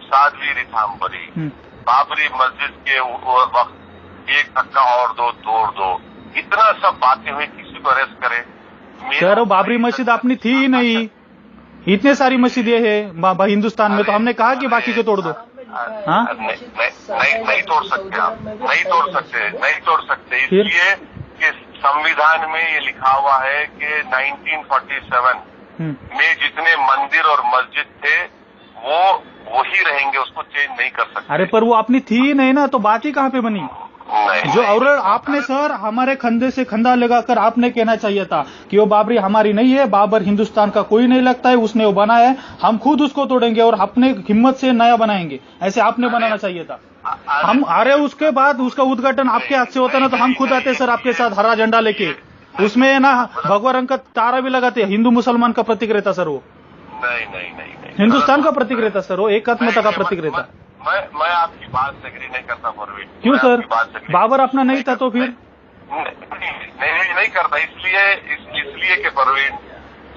Speaker 2: सादली रिथाम्बरी, बाबरी मस्जिद के वक्त एक धक्का और दो तोड़ दो, इतना सब बातें हुई, किसी को अरेस्ट करे?
Speaker 1: सर बाबरी मस्जिद अपनी थी ही नहीं, इतने सारी मस्जिदें हैं हिंदुस्तान में, तो हमने कहा कि बाकी को तोड़ दो। हाँ
Speaker 2: नहीं तोड़ सकते आप, नहीं तोड़ सकते इसलिए कि संविधान में ये लिखा हुआ है कि 1947 में जितने मंदिर और मस्जिद थे वो वही रहेंगे, उसको चेंज नहीं कर सकते।
Speaker 1: अरे पर वो अपनी थी ही नहीं ना, तो बात ही कहाँ पे बनी? जो और आपने सर हमारे कंधे से कंधा लगाकर आपने कहना चाहिए था कि वो बाबरी हमारी नहीं है, बाबर हिंदुस्तान का कोई नहीं लगता है, उसने वो बनाया है, हम खुद उसको तोड़ेंगे और अपने हिम्मत से नया बनाएंगे, ऐसे आपने बनाना चाहिए था। हम अरे उसके बाद उसका उद्घाटन आपके हाथ से होता ना, तो हम खुद आते सर आपके साथ हरा झंडा लेके, उसमें ना भगवा रंग का तारा भी लगाते, हिंदू मुसलमान का प्रतीक रहता सर वो।
Speaker 2: नहीं
Speaker 1: हिंदुस्तान का प्रतीक रहता सर वो, एकात्मता का प्रतीक रहता।
Speaker 2: मैं आपकी बात से एग्री नहीं करता परवीन।
Speaker 1: क्यों सर? बाबर अपना नहीं था तो फिर?
Speaker 2: नहीं करता, इसलिए कि परवीन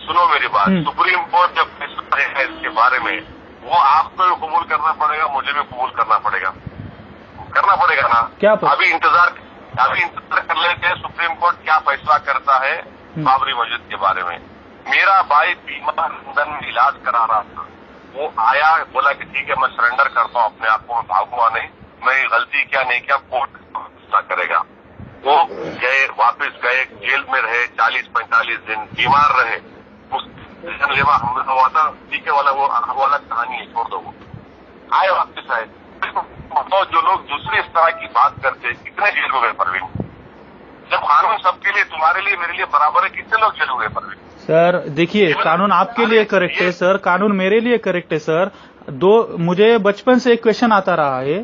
Speaker 2: सुनो मेरी बात, सुप्रीम कोर्ट जब फैसला है इसके बारे में, वो आपको भी कबूल करना पड़ेगा, मुझे भी कबूल करना पड़ेगा ना।
Speaker 1: क्या
Speaker 2: अभी इंतजार कर लेते हैं सुप्रीम कोर्ट क्या फैसला करता है बाबरी मस्जिद के बारे में। मेरा भाई बीमार लंदन में इलाज करा रहा था, वो आया, बोला कि ठीक है मैं सरेंडर करता हूँ अपने आप को, मैं भागूंगा नहीं, मैं गलती क्या नहीं किया, कोर्ट फैसला करेगा। वो वापस गए, जेल में रहे 40-45 दिन, बीमार रहे, उस लेवा हमला हुआ था, ठीक है वो अलग कहानी है, छोड़ दो। वो आए, वापस आए, तो जो लोग दूसरे इस तरह की बात करते कितने जेल हो गए परवीन? जब कानून सबके लिए, तुम्हारे लिए मेरे लिए बराबर है, कितने लोग जेल हो गए परवीन?
Speaker 1: सर देखिए, कानून आपके लिए करेक्ट है सर, कानून मेरे लिए करेक्ट है सर। मुझे बचपन से एक क्वेश्चन आता रहा है,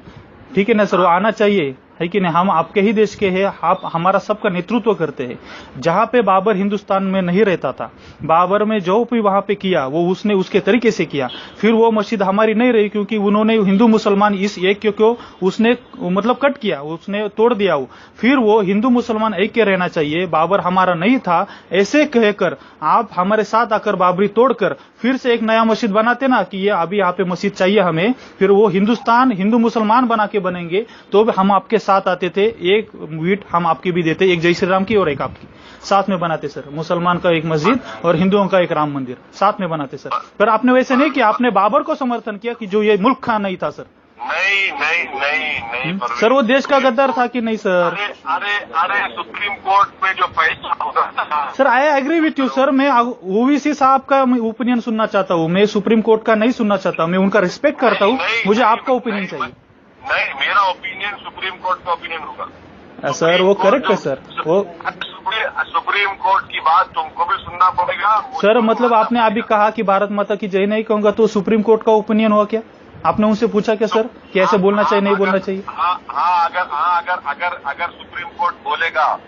Speaker 1: ठीक है ना सर, वो आना चाहिए, है कि नहीं? हम आपके ही देश के हैं, आप हमारा सबका नेतृत्व करते हैं। जहां पे बाबर हिंदुस्तान में नहीं रहता था, बाबर में जो भी वहां पे किया वो उसने उसके तरीके से किया। फिर वो मस्जिद हमारी नहीं रही क्योंकि उन्होंने हिंदू मुसलमान इस एक को उसने मतलब कट किया, उसने तोड़ दिया। वो फिर वो हिंदू मुसलमान ऐक्य रहना चाहिए, बाबर हमारा नहीं था ऐसे कहकर आप हमारे साथ आकर बाबरी तोड़कर फिर से एक नया मस्जिद बनाते ना कि ये अभी यहाँ पे मस्जिद चाहिए हमें, फिर वो हिंदुस्तान हिंदू मुसलमान बना के बनेंगे तो हम आपके साथ आते थे, एक वीट हम आपकी भी देते, एक जय श्री राम की और एक आपकी साथ में बनाते सर। मुसलमान का एक मस्जिद और हिंदुओं का एक राम मंदिर साथ में बनाते सर। पर आपने वैसे नहीं किया, आपने बाबर को समर्थन किया कि जो ये मुल्क खां नहीं था सर।
Speaker 2: नहीं
Speaker 1: सर वो देश का गद्दार था कि नहीं सर?
Speaker 2: अरे सुप्रीम कोर्ट में जो फैसला होगा
Speaker 1: sir, I agree with you sir. मैं ओवीसी साहब का ओपिनियन सुनना चाहता हूँ, मैं सुप्रीम कोर्ट का नहीं सुनना चाहता। मैं उनका रिस्पेक्ट करता हूँ, मुझे आपका ओपिनियन चाहिए।
Speaker 2: नहीं, मेरा ओपिनियन सुप्रीम कोर्ट का ओपिनियन होगा
Speaker 1: सर। वो करेक्ट है सर। वो
Speaker 2: सुप्रीम कोर्ट की बात तुमको भी सुनना पड़ेगा
Speaker 1: सर। मतलब आपने अभी कहा कि भारत माता की जय नहीं कहूंगा, तो सुप्रीम कोर्ट का ओपिनियन हुआ क्या? आपने उनसे पूछा क्या सर कि ऐसे बोलना चाहिए नहीं बोलना चाहिए?
Speaker 2: अगर सुप्रीम कोर्ट बोलेगा,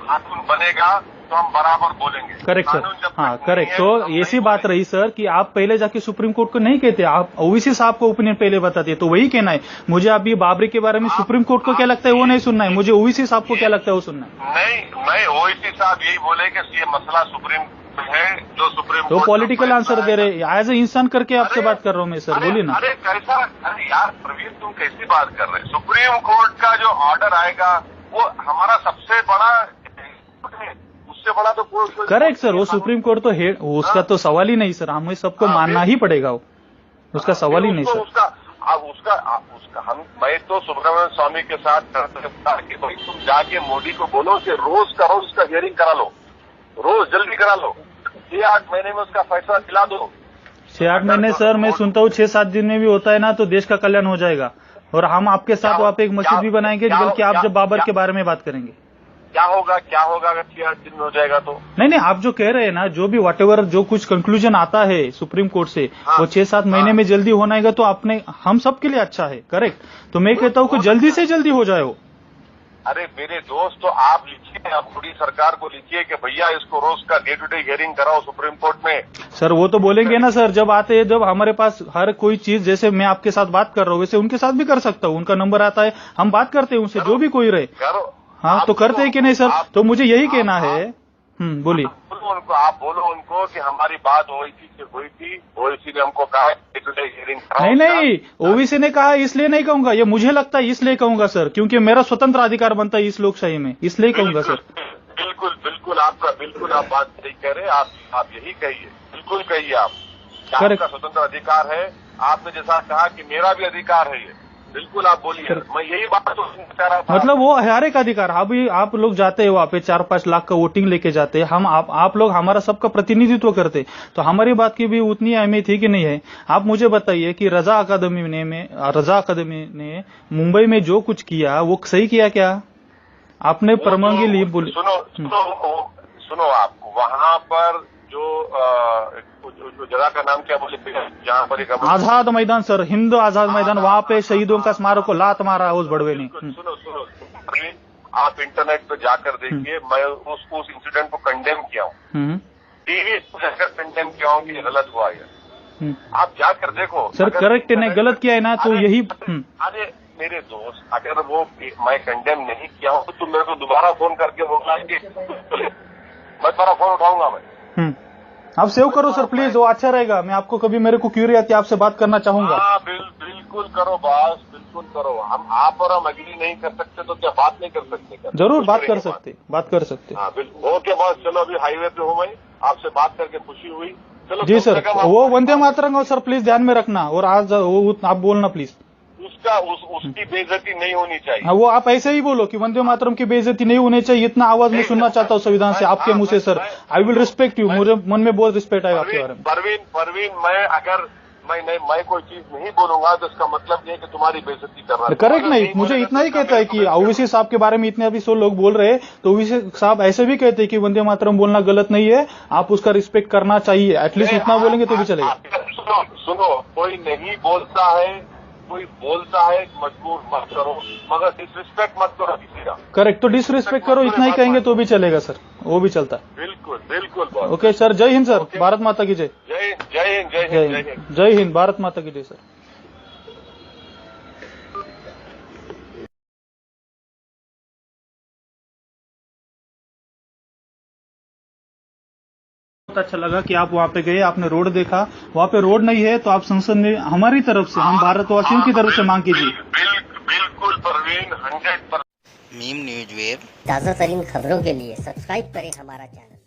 Speaker 2: कानून बनेगा तो हम बराबर बोलेंगे।
Speaker 1: Correct sir. हाँ करेक्ट। तो ऐसी बात रही सर कि आप पहले जाके सुप्रीम कोर्ट को नहीं कहते, आप ओवीसी साहब को ओपिनियन पहले बताते, तो वही कहना है मुझे। अभी बाबरी के बारे में सुप्रीम कोर्ट को क्या लगता है वो नहीं सुनना है, मुझे ओवीसी साहब को क्या लगता है वो सुनना है।
Speaker 2: नहीं, ओवीसी साहब यही बोले कि ये मसला सुप्रीम है, जो सुप्रीम
Speaker 1: तो पॉलिटिकल आंसर दे रहे, एज ए इंसान करके आपसे बात कर रहा हूँ मैं सर। बोलिए ना।
Speaker 2: अरे कैसा, अरे यार प्रवीण तुम कैसी बात कर रहे हैं? सुप्रीम कोर्ट का जो ऑर्डर आएगा वो हमारा सबसे बड़ा, उससे बड़ा तो कोई।
Speaker 1: Correct sir. वो सुप्रीम कोर्ट तो है, उसका तो सवाल ही नहीं सर, हमें सबको मानना ही पड़ेगा, वो उसका सवाल ही नहीं सर।
Speaker 2: उसका मैं तो सुब्रमण्यम स्वामी के साथ कि भाई तुम जाके मोदी को बोलो कि रोज का रोज उसका हियरिंग करा लो, रोज जल्दी करा लो, 6-8 महीने में उसका फैसला दिला दो।
Speaker 1: 6-8 महीने सर मैं सुनता हूँ 6-7 दिन में भी होता है ना तो देश का कल्याण हो जाएगा। और हम आपके साथ वहाँ पे एक मस्जिद भी बनाएंगे, बल्कि आप जब बाबर के बारे में बात करेंगे।
Speaker 2: क्या होगा अगर 6-8 दिन में हो जाएगा तो? नहीं,
Speaker 1: आप जो कह रहे हैं ना, जो भी व्हाटएवर जो कुछ कंक्लूजन आता है सुप्रीम कोर्ट से, वो 6-7 महीने में जल्दी होना है तो आपने हम सब के लिए अच्छा है। करेक्ट। तो मैं कहता हूँ कि जल्दी से जल्दी हो जाए वो।
Speaker 2: अरे मेरे दोस्त, तो आप लिखिए, आप मोदी सरकार को लिखिए कि भैया इसको रोज का डे टू डे हियरिंग कराओ सुप्रीम कोर्ट में।
Speaker 1: सर वो तो बोलेंगे ना सर, जब आते हैं, जब हमारे पास हर कोई चीज, जैसे मैं आपके साथ बात कर रहा हूँ वैसे उनके साथ भी कर सकता हूँ, उनका नंबर आता है, हम बात करते हैं उनसे, जो भी कोई रहे। हाँ तो करते हैं कि नहीं सर? तो मुझे यही कहना है। बोलिए।
Speaker 2: आप बोलो उनको कि हमारी बात ओवैसी से हुई थी, ओवैसी ने हमको कहा डे टू डे हियरिंग कराओ।
Speaker 1: नहीं, ओवैसी ने कहा इसलिए नहीं कहूंगा, ये मुझे लगता है इसलिए कहूंगा सर, क्योंकि मेरा स्वतंत्र अधिकार बनता है इस लोकशाही में, इसलिए कहूंगा सर।
Speaker 2: बिल्कुल आप बात सही कह रहे हैं। आप यही कहिए, बिल्कुल कहिए आप, आपका स्वतंत्र अधिकार है। आपने जैसा कहा कि मेरा भी अधिकार है, ये बिल्कुल आप बोलिए। मैं यही बात तो चाह रहा था।
Speaker 1: मतलब वो हर एक अधिकार, अभी आप लोग जाते हैं वहाँ पे 4-5 लाख का वोटिंग लेके जाते हैं, हम आप लोग हमारा सबका प्रतिनिधित्व करते, तो हमारी बात की भी उतनी अहमियत है कि नहीं है? आप मुझे बताइए कि रजा अकादमी ने मुंबई में जो कुछ किया वो सही किया क्या? आपने परमंगी ली बोली।
Speaker 2: सुनो आप, वहाँ पर जो जगह का नाम क्या बोले, जहाँ पर एक
Speaker 1: आजाद मैदान सर, हिंद आजाद मैदान, वहाँ पे शहीदों का स्मारक को लात मारा उस बड़वे ने।
Speaker 2: सुनो, आप इंटरनेट पे जाकर देखिए, मैं उस इंसिडेंट को कंडेम किया हूँ, टीवी पर जाकर कंडेम किया हूँ कि ये गलत हुआ है। आप जाकर देखो
Speaker 1: सर। करेक्ट ने गलत किया है ना, तो यही।
Speaker 2: अरे मेरे दोस्त, अगर वो मैं कंडेम नहीं किया हूँ तो तुम मेरे को दोबारा फोन करके बोलना है कि मैं तुम्हारा फोन उठाऊंगा। मैं
Speaker 1: आप सेव करो सर प्लीज, वो अच्छा रहेगा। मैं आपको कभी मेरे को क्यूरी आती है, आपसे बात करना चाहूंगा।
Speaker 2: बिल्कुल करो बॉस, बिल्कुल करो। आप और हम अग्री नहीं कर सकते तो क्या बात नहीं कर सकते?
Speaker 1: जरूर बात कर सकते।
Speaker 2: हाँ बिल्कुल। ओके बॉस, चलो अभी हाईवे पे हूँ मैं, आपसे बात करके खुशी हुई। चलो
Speaker 1: जी सर। वो वंदे मातरम सर प्लीज ध्यान में रखना, और आज वो आप बोलना प्लीज।
Speaker 2: उसकी बेइज्जती नहीं होनी चाहिए।
Speaker 1: हाँ, वो आप ऐसे ही बोलो कि वंदे मातरम की बेइज्जती नहीं होनी चाहिए, इतना आवाज मैं सुनना चाहता हूँ संविधान से आपके मुंह से sir. I will respect you, मुझे मन में बहुत रिस्पेक्ट आएगा आपके बारे में।
Speaker 2: परवीन, मैं कोई चीज नहीं बोलूंगा तो इसका मतलब ये कि तुम्हारी बेइज्जती कर रहा है।
Speaker 1: करेक्ट नहीं, मुझे इतना ही कहता है कि ओवैसी साहब के बारे में इतने अभी 100 लोग बोल रहे हैं, तो ओवैसी साहब ऐसे भी कहते हैं कि वंदे मातरम बोलना गलत नहीं है, आप उसका रिस्पेक्ट करना चाहिए, एटलीस्ट इतना बोलेंगे तो भी चलेगा।
Speaker 2: सुनो, कोई नहीं बोलता है कोई बोलता है मजबूर मत करो, मगर डिसरिस्पेक्ट मत करो किसी का।
Speaker 1: करेक्ट, तो डिसरिस्पेक्ट करो इतना ही कहेंगे तो भी चलेगा सर, वो भी चलता है।
Speaker 2: बिल्कुल बिल्कुल बॉस।
Speaker 1: ओके सर, जय हिंद सर, भारत माता की जय।
Speaker 2: जय हिंद जय हिंद जय हिंद जय हिंद
Speaker 1: जय हिंद, भारत माता की जय सर। बहुत अच्छा लगा कि आप वहाँ पे गए, आपने रोड देखा, वहाँ पे रोड नहीं है तो आप संसद में हमारी तरफ से, हम भारतवासियों की तरफ से मांग कीजिए।
Speaker 2: बिल्कुल परवीन, 100%।
Speaker 3: मीम न्यूज वेब
Speaker 4: ताज़ा तरीन खबरों के लिए सब्सक्राइब करें हमारा चैनल।